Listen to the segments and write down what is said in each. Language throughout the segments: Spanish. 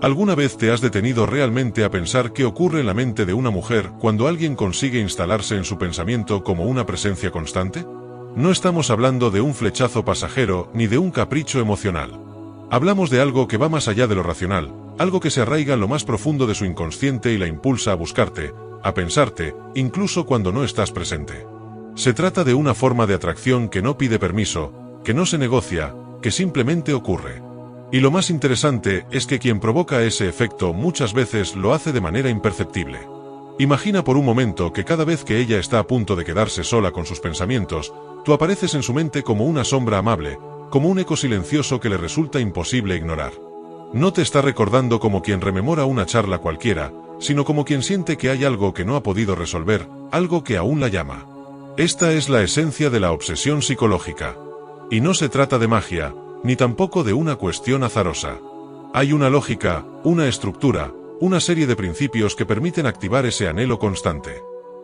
¿Alguna vez te has detenido realmente a pensar qué ocurre en la mente de una mujer cuando alguien consigue instalarse en su pensamiento como una presencia constante? No estamos hablando de un flechazo pasajero ni de un capricho emocional. Hablamos de algo que va más allá de lo racional, algo que se arraiga en lo más profundo de su inconsciente y la impulsa a buscarte, a pensarte, incluso cuando no estás presente. Se trata de una forma de atracción que no pide permiso, que no se negocia, que simplemente ocurre. Y lo más interesante es que quien provoca ese efecto muchas veces lo hace de manera imperceptible. Imagina por un momento que cada vez que ella está a punto de quedarse sola con sus pensamientos, tú apareces en su mente como una sombra amable, como un eco silencioso que le resulta imposible ignorar. No te está recordando como quien rememora una charla cualquiera, sino como quien siente que hay algo que no ha podido resolver, algo que aún la llama. Esta es la esencia de la obsesión psicológica. Y no se trata de magia, ni tampoco de una cuestión azarosa. Hay una lógica, una estructura, una serie de principios que permiten activar ese anhelo constante.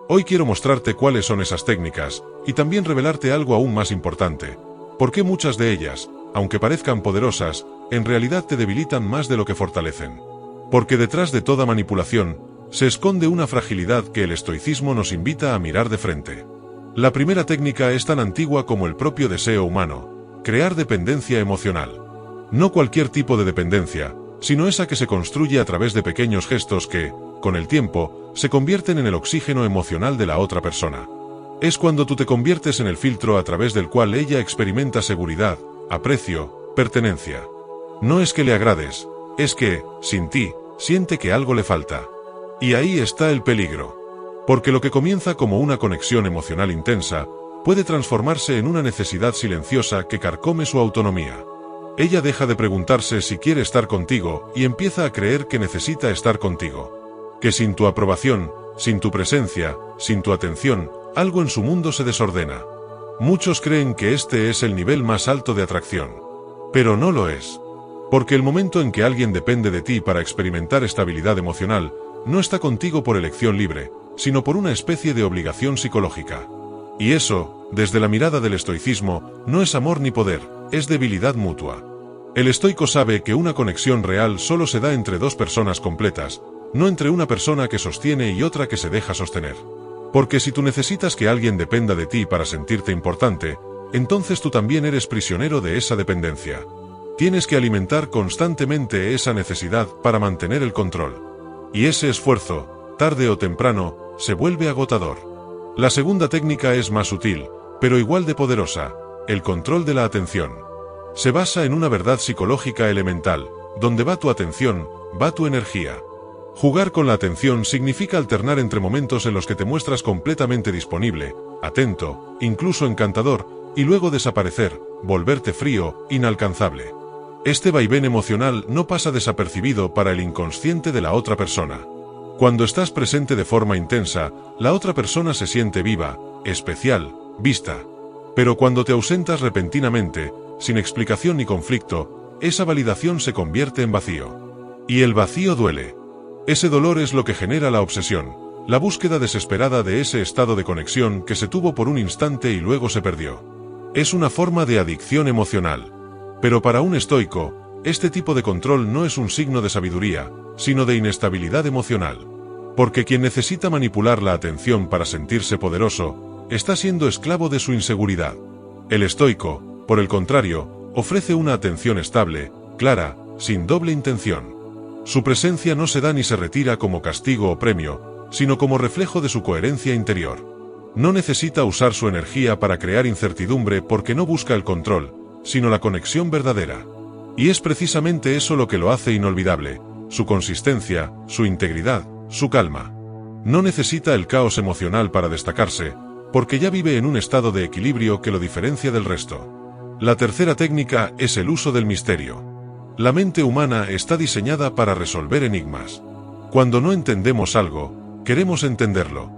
Hoy quiero mostrarte cuáles son esas técnicas, y también revelarte algo aún más importante. ¿Por qué muchas de ellas, aunque parezcan poderosas, en realidad te debilitan más de lo que fortalecen? Porque detrás de toda manipulación, se esconde una fragilidad que el estoicismo nos invita a mirar de frente. La primera técnica es tan antigua como el propio deseo humano: crear dependencia emocional. No cualquier tipo de dependencia, sino esa que se construye a través de pequeños gestos que, con el tiempo, se convierten en el oxígeno emocional de la otra persona. Es cuando tú te conviertes en el filtro a través del cual ella experimenta seguridad, aprecio, pertenencia. No es que le agrades, es que, sin ti, siente que algo le falta. Y ahí está el peligro. Porque lo que comienza como una conexión emocional intensa, puede transformarse en una necesidad silenciosa que carcome su autonomía. Ella deja de preguntarse si quiere estar contigo y empieza a creer que necesita estar contigo. Que sin tu aprobación, sin tu presencia, sin tu atención, algo en su mundo se desordena. Muchos creen que este es el nivel más alto de atracción. Pero no lo es. Porque el momento en que alguien depende de ti para experimentar estabilidad emocional, no está contigo por elección libre, sino por una especie de obligación psicológica. Y eso, desde la mirada del estoicismo, no es amor ni poder, es debilidad mutua. El estoico sabe que una conexión real solo se da entre dos personas completas, no entre una persona que sostiene y otra que se deja sostener. Porque si tú necesitas que alguien dependa de ti para sentirte importante, entonces tú también eres prisionero de esa dependencia. Tienes que alimentar constantemente esa necesidad para mantener el control. Y ese esfuerzo, tarde o temprano, se vuelve agotador. La segunda técnica es más sutil, pero igual de poderosa: el control de la atención. Se basa en una verdad psicológica elemental: donde va tu atención, va tu energía. Jugar con la atención significa alternar entre momentos en los que te muestras completamente disponible, atento, incluso encantador, y luego desaparecer, volverte frío, inalcanzable. Este vaivén emocional no pasa desapercibido para el inconsciente de la otra persona. Cuando estás presente de forma intensa, la otra persona se siente viva, especial, vista. Pero cuando te ausentas repentinamente, sin explicación ni conflicto, esa validación se convierte en vacío. Y el vacío duele. Ese dolor es lo que genera la obsesión, la búsqueda desesperada de ese estado de conexión que se tuvo por un instante y luego se perdió. Es una forma de adicción emocional. Pero para un estoico, este tipo de control no es un signo de sabiduría, sino de inestabilidad emocional. Porque quien necesita manipular la atención para sentirse poderoso, está siendo esclavo de su inseguridad. El estoico, por el contrario, ofrece una atención estable, clara, sin doble intención. Su presencia no se da ni se retira como castigo o premio, sino como reflejo de su coherencia interior. No necesita usar su energía para crear incertidumbre porque no busca el control, sino la conexión verdadera. Y es precisamente eso lo que lo hace inolvidable: su consistencia, su integridad, su calma. No necesita el caos emocional para destacarse, porque ya vive en un estado de equilibrio que lo diferencia del resto. La tercera técnica es el uso del misterio. La mente humana está diseñada para resolver enigmas. Cuando no entendemos algo, queremos entenderlo.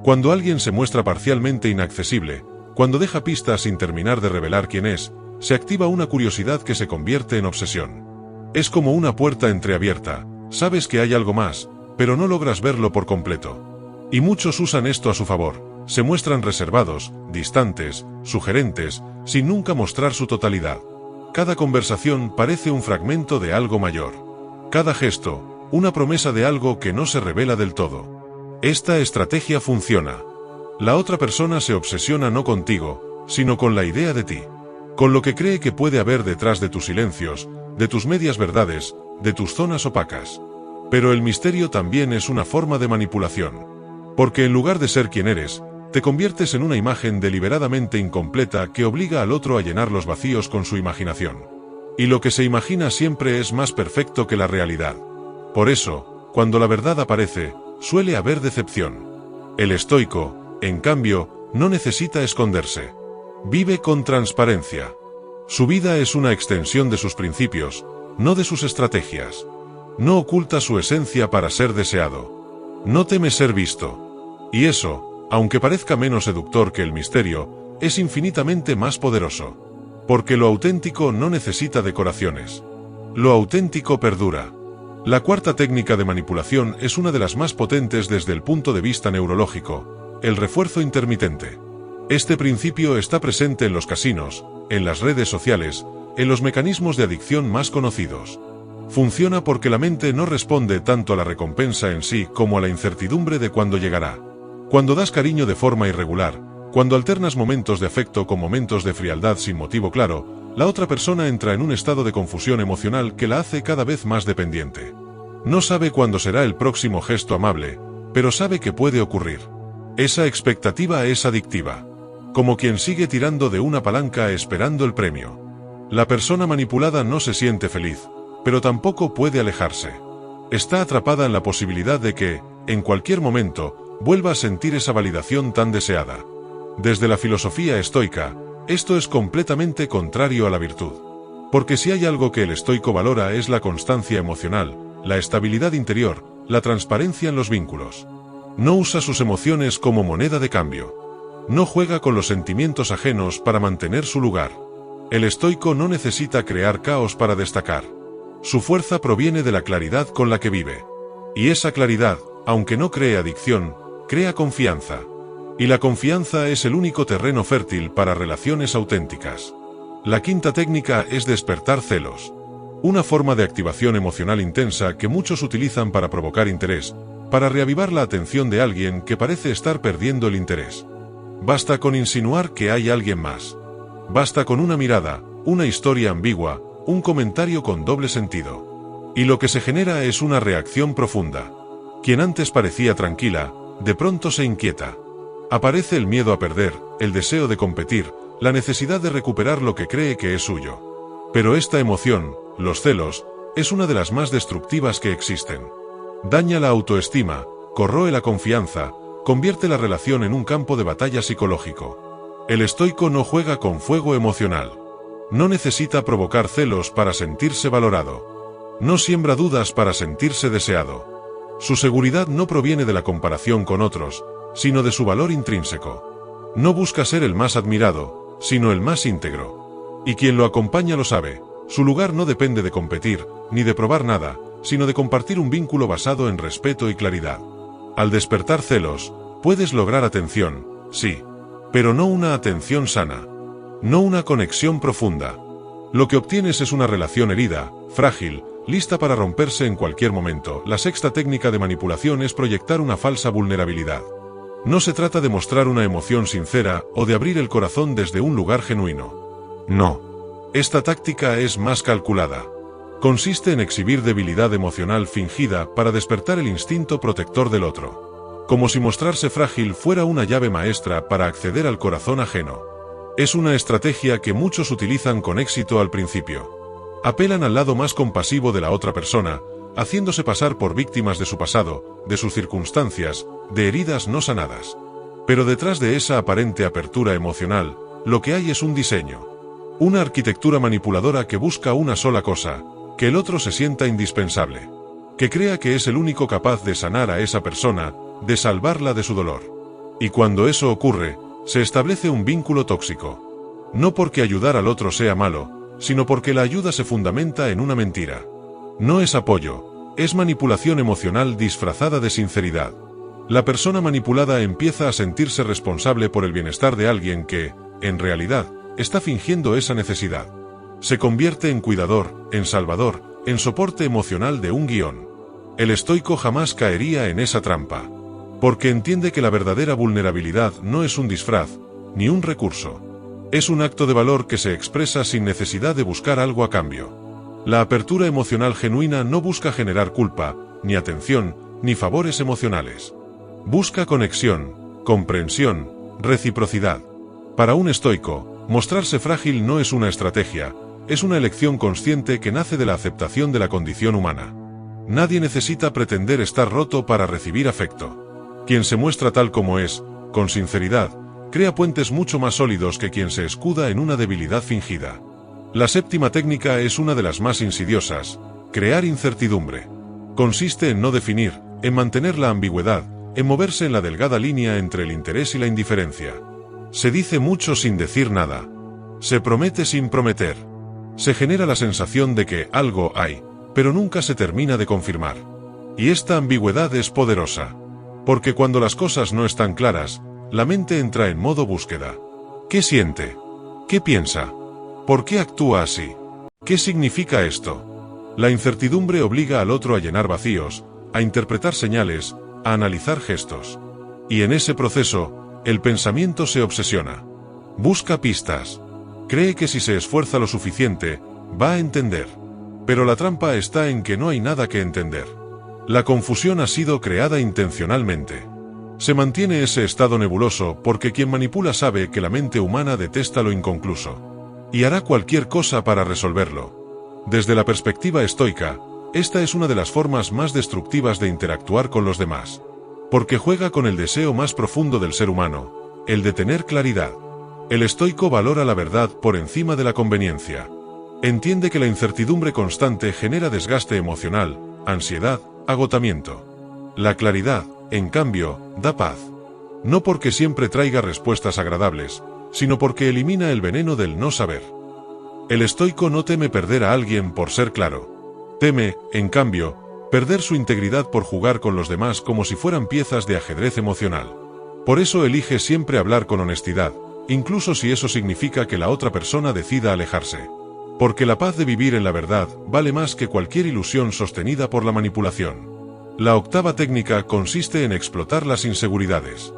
Cuando alguien se muestra parcialmente inaccesible, cuando deja pistas sin terminar de revelar quién es, se activa una curiosidad que se convierte en obsesión. Es como una puerta entreabierta: sabes que hay algo más, pero no logras verlo por completo. Y muchos usan esto a su favor: se muestran reservados, distantes, sugerentes, sin nunca mostrar su totalidad. Cada conversación parece un fragmento de algo mayor. Cada gesto, una promesa de algo que no se revela del todo. Esta estrategia funciona. La otra persona se obsesiona no contigo, sino con la idea de ti. Con lo que cree que puede haber detrás de tus silencios, de tus medias verdades, de tus zonas opacas. Pero el misterio también es una forma de manipulación. Porque en lugar de ser quien eres, te conviertes en una imagen deliberadamente incompleta que obliga al otro a llenar los vacíos con su imaginación. Y lo que se imagina siempre es más perfecto que la realidad. Por eso, cuando la verdad aparece, suele haber decepción. El estoico, en cambio, no necesita esconderse. Vive con transparencia. Su vida es una extensión de sus principios, no de sus estrategias. No oculta su esencia para ser deseado. No teme ser visto. Y eso, aunque parezca menos seductor que el misterio, es infinitamente más poderoso. Porque lo auténtico no necesita decoraciones. Lo auténtico perdura. La cuarta técnica de manipulación es una de las más potentes desde el punto de vista neurológico, el refuerzo intermitente. Este principio está presente en los casinos, en las redes sociales, en los mecanismos de adicción más conocidos. Funciona porque la mente no responde tanto a la recompensa en sí como a la incertidumbre de cuándo llegará. Cuando das cariño de forma irregular, cuando alternas momentos de afecto con momentos de frialdad sin motivo claro, la otra persona entra en un estado de confusión emocional que la hace cada vez más dependiente. No sabe cuándo será el próximo gesto amable, pero sabe que puede ocurrir. Esa expectativa es adictiva. Como quien sigue tirando de una palanca esperando el premio. La persona manipulada no se siente feliz, pero tampoco puede alejarse. Está atrapada en la posibilidad de que, en cualquier momento, vuelva a sentir esa validación tan deseada. Desde la filosofía estoica, esto es completamente contrario a la virtud. Porque si hay algo que el estoico valora es la constancia emocional, la estabilidad interior, la transparencia en los vínculos. No usa sus emociones como moneda de cambio. No juega con los sentimientos ajenos para mantener su lugar. El estoico no necesita crear caos para destacar. Su fuerza proviene de la claridad con la que vive. Y esa claridad, aunque no cree adicción, crea confianza. Y la confianza es el único terreno fértil para relaciones auténticas. La quinta técnica es despertar celos. Una forma de activación emocional intensa que muchos utilizan para provocar interés, para reavivar la atención de alguien que parece estar perdiendo el interés. Basta con insinuar que hay alguien más. Basta con una mirada, una historia ambigua, un comentario con doble sentido. Y lo que se genera es una reacción profunda. Quien antes parecía tranquila, de pronto se inquieta. Aparece el miedo a perder, el deseo de competir, la necesidad de recuperar lo que cree que es suyo. Pero esta emoción, los celos, es una de las más destructivas que existen. Daña la autoestima, corroe la confianza, convierte la relación en un campo de batalla psicológico. El estoico no juega con fuego emocional. No necesita provocar celos para sentirse valorado. No siembra dudas para sentirse deseado. Su seguridad no proviene de la comparación con otros, sino de su valor intrínseco. No busca ser el más admirado, sino el más íntegro. Y quien lo acompaña lo sabe, su lugar no depende de competir, ni de probar nada, sino de compartir un vínculo basado en respeto y claridad. Al despertar celos, puedes lograr atención, sí, pero no una atención sana. No una conexión profunda. Lo que obtienes es una relación herida, frágil, lista para romperse en cualquier momento. La sexta técnica de manipulación es proyectar una falsa vulnerabilidad. No se trata de mostrar una emoción sincera o de abrir el corazón desde un lugar genuino. No. Esta táctica es más calculada. Consiste en exhibir debilidad emocional fingida para despertar el instinto protector del otro. Como si mostrarse frágil fuera una llave maestra para acceder al corazón ajeno. Es una estrategia que muchos utilizan con éxito al principio. Apelan al lado más compasivo de la otra persona, haciéndose pasar por víctimas de su pasado, de sus circunstancias, de heridas no sanadas. Pero detrás de esa aparente apertura emocional, lo que hay es un diseño. Una arquitectura manipuladora que busca una sola cosa, que el otro se sienta indispensable. Que crea que es el único capaz de sanar a esa persona, de salvarla de su dolor. Y cuando eso ocurre, se establece un vínculo tóxico. No porque ayudar al otro sea malo, sino porque la ayuda se fundamenta en una mentira. No es apoyo, es manipulación emocional disfrazada de sinceridad. La persona manipulada empieza a sentirse responsable por el bienestar de alguien que, en realidad, está fingiendo esa necesidad. Se convierte en cuidador, en salvador, en soporte emocional de un guión. El estoico jamás caería en esa trampa, porque entiende que la verdadera vulnerabilidad no es un disfraz, ni un recurso. Es un acto de valor que se expresa sin necesidad de buscar algo a cambio. La apertura emocional genuina no busca generar culpa, ni atención, ni favores emocionales. Busca conexión, comprensión, reciprocidad. Para un estoico, mostrarse frágil no es una estrategia, es una elección consciente que nace de la aceptación de la condición humana. Nadie necesita pretender estar roto para recibir afecto. Quien se muestra tal como es, con sinceridad, crea puentes mucho más sólidos que quien se escuda en una debilidad fingida. La séptima técnica es una de las más insidiosas: crear incertidumbre. Consiste en no definir, en mantener la ambigüedad, en moverse en la delgada línea entre el interés y la indiferencia. Se dice mucho sin decir nada. Se promete sin prometer. Se genera la sensación de que algo hay, pero nunca se termina de confirmar. Y esta ambigüedad es poderosa, porque cuando las cosas no están claras, la mente entra en modo búsqueda. ¿Qué siente? ¿Qué piensa? ¿Por qué actúa así? ¿Qué significa esto? La incertidumbre obliga al otro a llenar vacíos, a interpretar señales, a analizar gestos. Y en ese proceso, el pensamiento se obsesiona. Busca pistas. Cree que si se esfuerza lo suficiente, va a entender. Pero la trampa está en que no hay nada que entender. La confusión ha sido creada intencionalmente. Se mantiene ese estado nebuloso porque quien manipula sabe que la mente humana detesta lo inconcluso. Y hará cualquier cosa para resolverlo. Desde la perspectiva estoica, esta es una de las formas más destructivas de interactuar con los demás. Porque juega con el deseo más profundo del ser humano, el de tener claridad. El estoico valora la verdad por encima de la conveniencia. Entiende que la incertidumbre constante genera desgaste emocional, ansiedad, agotamiento. La claridad, en cambio, da paz. No porque siempre traiga respuestas agradables, sino porque elimina el veneno del no saber. El estoico no teme perder a alguien por ser claro. Teme, en cambio, perder su integridad por jugar con los demás como si fueran piezas de ajedrez emocional. Por eso elige siempre hablar con honestidad, incluso si eso significa que la otra persona decida alejarse. Porque la paz de vivir en la verdad vale más que cualquier ilusión sostenida por la manipulación. La octava técnica consiste en explotar las inseguridades.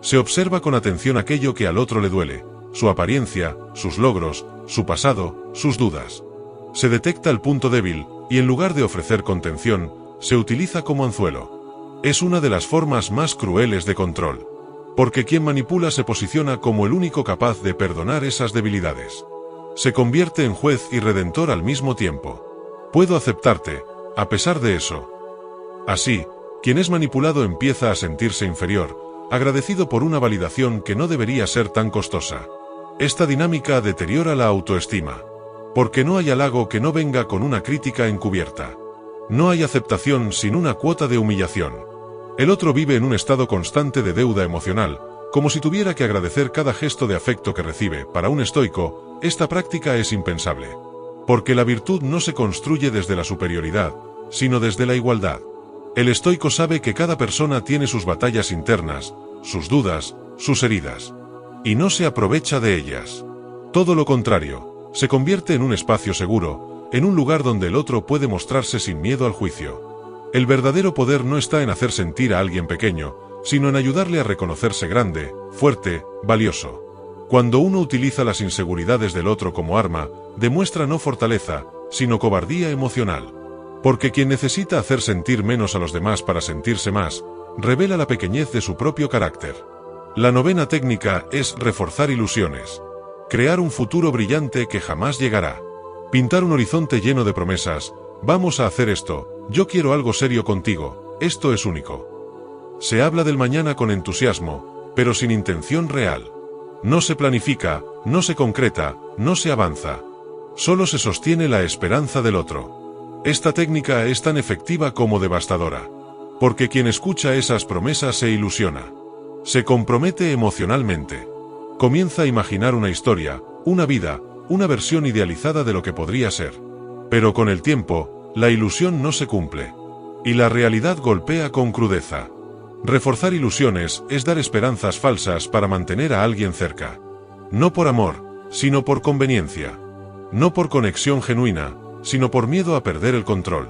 Se observa con atención aquello que al otro le duele, su apariencia, sus logros, su pasado, sus dudas. Se detecta el punto débil, y en lugar de ofrecer contención, se utiliza como anzuelo. Es una de las formas más crueles de control. Porque quien manipula se posiciona como el único capaz de perdonar esas debilidades. Se convierte en juez y redentor al mismo tiempo. Puedo aceptarte, a pesar de eso. Así, quien es manipulado empieza a sentirse inferior, agradecido por una validación que no debería ser tan costosa. Esta dinámica deteriora la autoestima. Porque no hay halago que no venga con una crítica encubierta. No hay aceptación sin una cuota de humillación. El otro vive en un estado constante de deuda emocional, como si tuviera que agradecer cada gesto de afecto que recibe. Para un estoico, esta práctica es impensable. Porque la virtud no se construye desde la superioridad, sino desde la igualdad. El estoico sabe que cada persona tiene sus batallas internas, sus dudas, sus heridas. Y no se aprovecha de ellas. Todo lo contrario, se convierte en un espacio seguro, en un lugar donde el otro puede mostrarse sin miedo al juicio. El verdadero poder no está en hacer sentir a alguien pequeño, sino en ayudarle a reconocerse grande, fuerte, valioso. Cuando uno utiliza las inseguridades del otro como arma, demuestra no fortaleza, sino cobardía emocional. Porque quien necesita hacer sentir menos a los demás para sentirse más, revela la pequeñez de su propio carácter. La novena técnica es reforzar ilusiones. Crear un futuro brillante que jamás llegará. Pintar un horizonte lleno de promesas. Vamos a hacer esto, yo quiero algo serio contigo, esto es único. Se habla del mañana con entusiasmo, pero sin intención real. No se planifica, no se concreta, no se avanza. Solo se sostiene la esperanza del otro. Esta técnica es tan efectiva como devastadora. Porque quien escucha esas promesas se ilusiona. Se compromete emocionalmente. Comienza a imaginar una historia, una vida, una versión idealizada de lo que podría ser. Pero con el tiempo, la ilusión no se cumple. Y la realidad golpea con crudeza. Reforzar ilusiones es dar esperanzas falsas para mantener a alguien cerca. No por amor, sino por conveniencia. No por conexión genuina, sino por miedo a perder el control.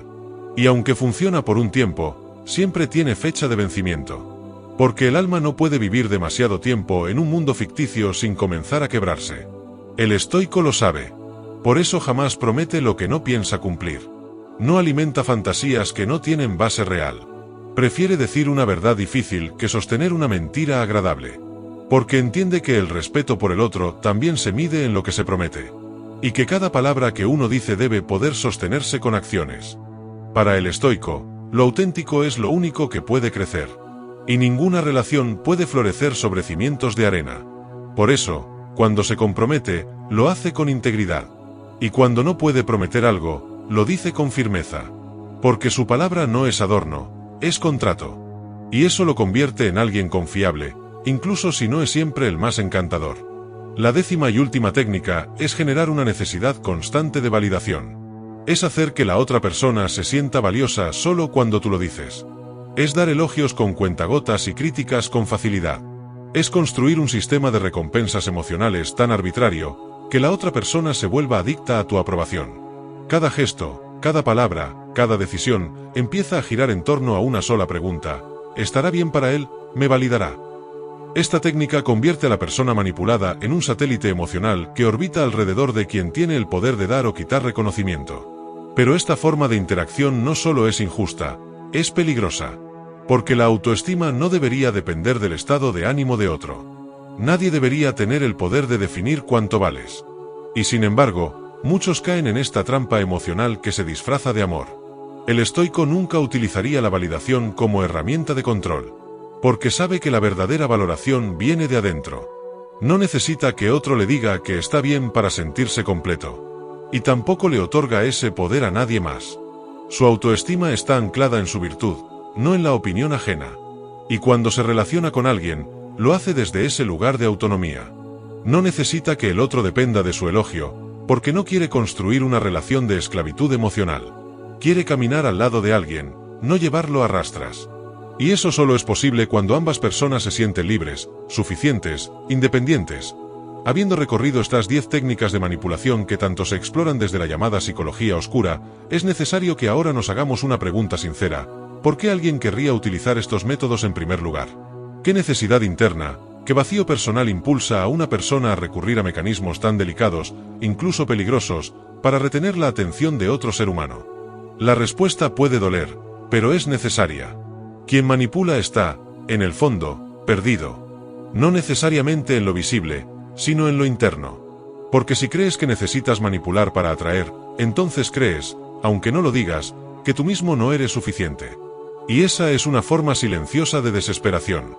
Y aunque funciona por un tiempo, siempre tiene fecha de vencimiento. Porque el alma no puede vivir demasiado tiempo en un mundo ficticio sin comenzar a quebrarse. El estoico lo sabe. Por eso jamás promete lo que no piensa cumplir. No alimenta fantasías que no tienen base real. Prefiere decir una verdad difícil que sostener una mentira agradable. Porque entiende que el respeto por el otro también se mide en lo que se promete. Y que cada palabra que uno dice debe poder sostenerse con acciones. Para el estoico, lo auténtico es lo único que puede crecer. Y ninguna relación puede florecer sobre cimientos de arena. Por eso, cuando se compromete, lo hace con integridad. Y cuando no puede prometer algo, lo dice con firmeza. Porque su palabra no es adorno, es contrato. Y eso lo convierte en alguien confiable, incluso si no es siempre el más encantador. La 10ª y última técnica es generar una necesidad constante de validación. Es hacer que la otra persona se sienta valiosa solo cuando tú lo dices. Es dar elogios con cuentagotas y críticas con facilidad. Es construir un sistema de recompensas emocionales tan arbitrario que la otra persona se vuelva adicta a tu aprobación. Cada gesto, cada palabra, cada decisión empieza a girar en torno a una sola pregunta: ¿estará bien para él? ¿Me validará? Esta técnica convierte a la persona manipulada en un satélite emocional que orbita alrededor de quien tiene el poder de dar o quitar reconocimiento. Pero esta forma de interacción no solo es injusta, es peligrosa. Porque la autoestima no debería depender del estado de ánimo de otro. Nadie debería tener el poder de definir cuánto vales. Y sin embargo, muchos caen en esta trampa emocional que se disfraza de amor. El estoico nunca utilizaría la validación como herramienta de control. Porque sabe que la verdadera valoración viene de adentro. No necesita que otro le diga que está bien para sentirse completo. Y tampoco le otorga ese poder a nadie más. Su autoestima está anclada en su virtud, no en la opinión ajena. Y cuando se relaciona con alguien, lo hace desde ese lugar de autonomía. No necesita que el otro dependa de su elogio, porque no quiere construir una relación de esclavitud emocional. Quiere caminar al lado de alguien, no llevarlo a rastras. Y eso solo es posible cuando ambas personas se sienten libres, suficientes, independientes. Habiendo recorrido estas 10 técnicas de manipulación que tanto se exploran desde la llamada psicología oscura, es necesario que ahora nos hagamos una pregunta sincera: ¿por qué alguien querría utilizar estos métodos en primer lugar? ¿Qué necesidad interna, qué vacío personal impulsa a una persona a recurrir a mecanismos tan delicados, incluso peligrosos, para retener la atención de otro ser humano? La respuesta puede doler, pero es necesaria. Quien manipula está, en el fondo, perdido. No necesariamente en lo visible, sino en lo interno. Porque si crees que necesitas manipular para atraer, entonces crees, aunque no lo digas, que tú mismo no eres suficiente. Y esa es una forma silenciosa de desesperación.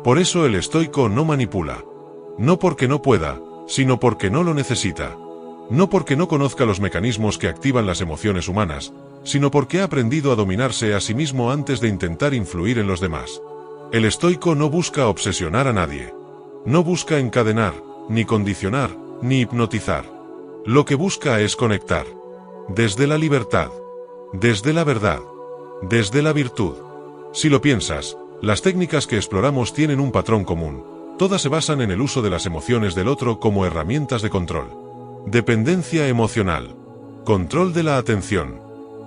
Por eso el estoico no manipula. No porque no pueda, sino porque no lo necesita. No porque no conozca los mecanismos que activan las emociones humanas, sino porque ha aprendido a dominarse a sí mismo antes de intentar influir en los demás. El estoico no busca obsesionar a nadie. No busca encadenar, ni condicionar, ni hipnotizar. Lo que busca es conectar. Desde la libertad. Desde la verdad. Desde la virtud. Si lo piensas, las técnicas que exploramos tienen un patrón común. Todas se basan en el uso de las emociones del otro como herramientas de control. Dependencia emocional. Control de la atención.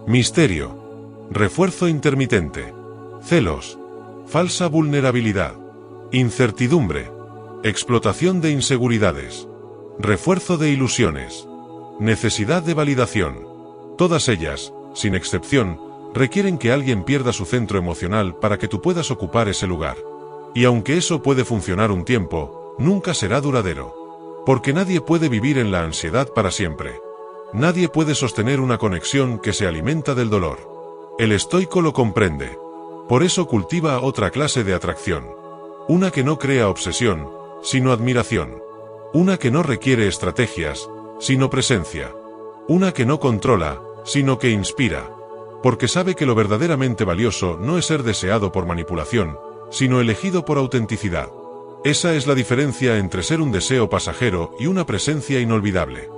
Misterio. Refuerzo intermitente. Celos. Falsa vulnerabilidad. Incertidumbre. Explotación de inseguridades. Refuerzo de ilusiones. Necesidad de validación. Todas ellas, sin excepción, requieren que alguien pierda su centro emocional para que tú puedas ocupar ese lugar. Y aunque eso puede funcionar un tiempo, nunca será duradero. Porque nadie puede vivir en la ansiedad para siempre. Nadie puede sostener una conexión que se alimenta del dolor. El estoico lo comprende. Por eso cultiva otra clase de atracción. Una que no crea obsesión, sino admiración. Una que no requiere estrategias, sino presencia. Una que no controla, sino que inspira. Porque sabe que lo verdaderamente valioso no es ser deseado por manipulación, sino elegido por autenticidad. Esa es la diferencia entre ser un deseo pasajero y una presencia inolvidable.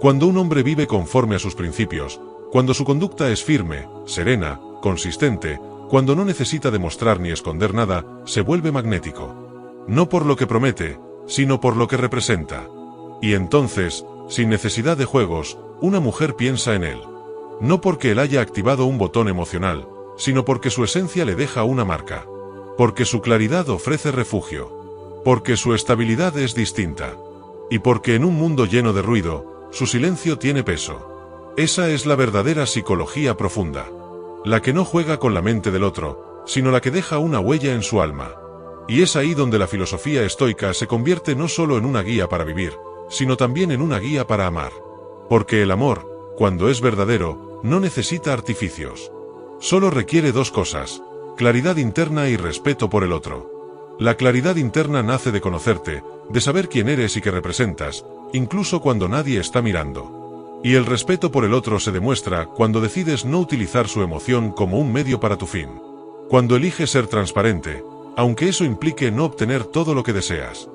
Cuando un hombre vive conforme a sus principios, cuando su conducta es firme, serena, consistente, cuando no necesita demostrar ni esconder nada, se vuelve magnético. No por lo que promete, sino por lo que representa. Y entonces, sin necesidad de juegos, una mujer piensa en él. No porque él haya activado un botón emocional, sino porque su esencia le deja una marca. Porque su claridad ofrece refugio. Porque su estabilidad es distinta. Y porque en un mundo lleno de ruido, su silencio tiene peso. Esa es la verdadera psicología profunda. La que no juega con la mente del otro, sino la que deja una huella en su alma. Y es ahí donde la filosofía estoica se convierte no solo en una guía para vivir, sino también en una guía para amar. Porque el amor, cuando es verdadero, no necesita artificios. Solo requiere dos cosas: claridad interna y respeto por el otro. La claridad interna nace de conocerte, de saber quién eres y qué representas, incluso cuando nadie está mirando. Y el respeto por el otro se demuestra cuando decides no utilizar su emoción como un medio para tu fin. Cuando eliges ser transparente, aunque eso implique no obtener todo lo que deseas.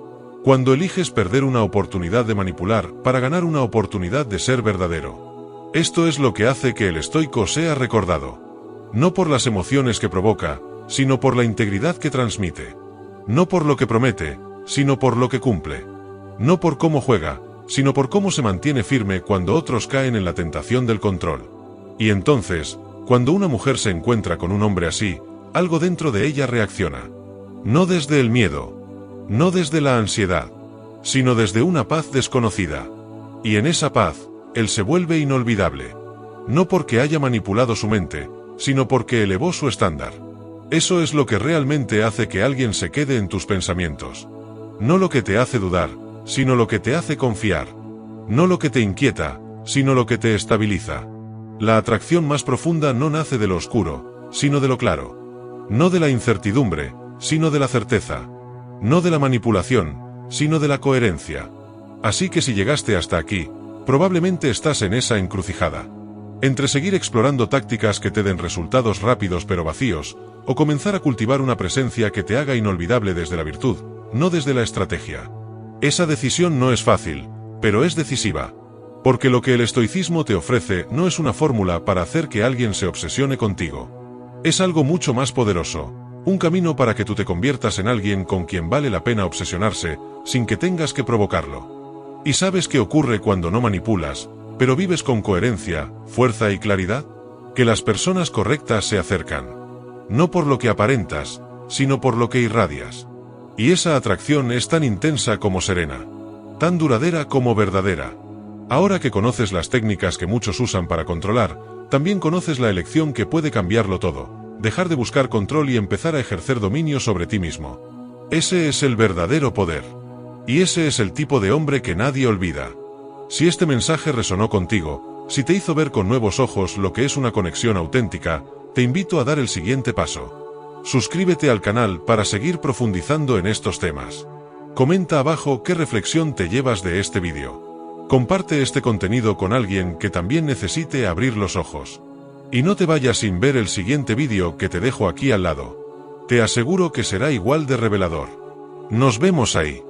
Cuando eliges perder una oportunidad de manipular para ganar una oportunidad de ser verdadero. Esto es lo que hace que el estoico sea recordado. No por las emociones que provoca, sino por la integridad que transmite. No por lo que promete, sino por lo que cumple. No por cómo juega, sino por cómo se mantiene firme cuando otros caen en la tentación del control. Y entonces, cuando una mujer se encuentra con un hombre así, algo dentro de ella reacciona. No desde el miedo, no desde la ansiedad, sino desde una paz desconocida. Y en esa paz, él se vuelve inolvidable. No porque haya manipulado su mente, sino porque elevó su estándar. Eso es lo que realmente hace que alguien se quede en tus pensamientos. No lo que te hace dudar, sino lo que te hace confiar. No lo que te inquieta, sino lo que te estabiliza. La atracción más profunda no nace de lo oscuro, sino de lo claro. No de la incertidumbre, sino de la certeza. No de la manipulación, sino de la coherencia. Así que si llegaste hasta aquí, probablemente estás en esa encrucijada. Entre seguir explorando tácticas que te den resultados rápidos pero vacíos, o comenzar a cultivar una presencia que te haga inolvidable desde la virtud, no desde la estrategia. Esa decisión no es fácil, pero es decisiva. Porque lo que el estoicismo te ofrece no es una fórmula para hacer que alguien se obsesione contigo. Es algo mucho más poderoso, un camino para que tú te conviertas en alguien con quien vale la pena obsesionarse, sin que tengas que provocarlo. ¿Y sabes qué ocurre cuando no manipulas, pero vives con coherencia, fuerza y claridad? Que las personas correctas se acercan. No por lo que aparentas, sino por lo que irradias. Y esa atracción es tan intensa como serena. Tan duradera como verdadera. Ahora que conoces las técnicas que muchos usan para controlar, también conoces la elección que puede cambiarlo todo. Dejar de buscar control y empezar a ejercer dominio sobre ti mismo. Ese es el verdadero poder. Y ese es el tipo de hombre que nadie olvida. Si este mensaje resonó contigo, si te hizo ver con nuevos ojos lo que es una conexión auténtica, te invito a dar el siguiente paso. Suscríbete al canal para seguir profundizando en estos temas. Comenta abajo qué reflexión te llevas de este vídeo. Comparte este contenido con alguien que también necesite abrir los ojos. Y no te vayas sin ver el siguiente vídeo que te dejo aquí al lado. Te aseguro que será igual de revelador. Nos vemos ahí.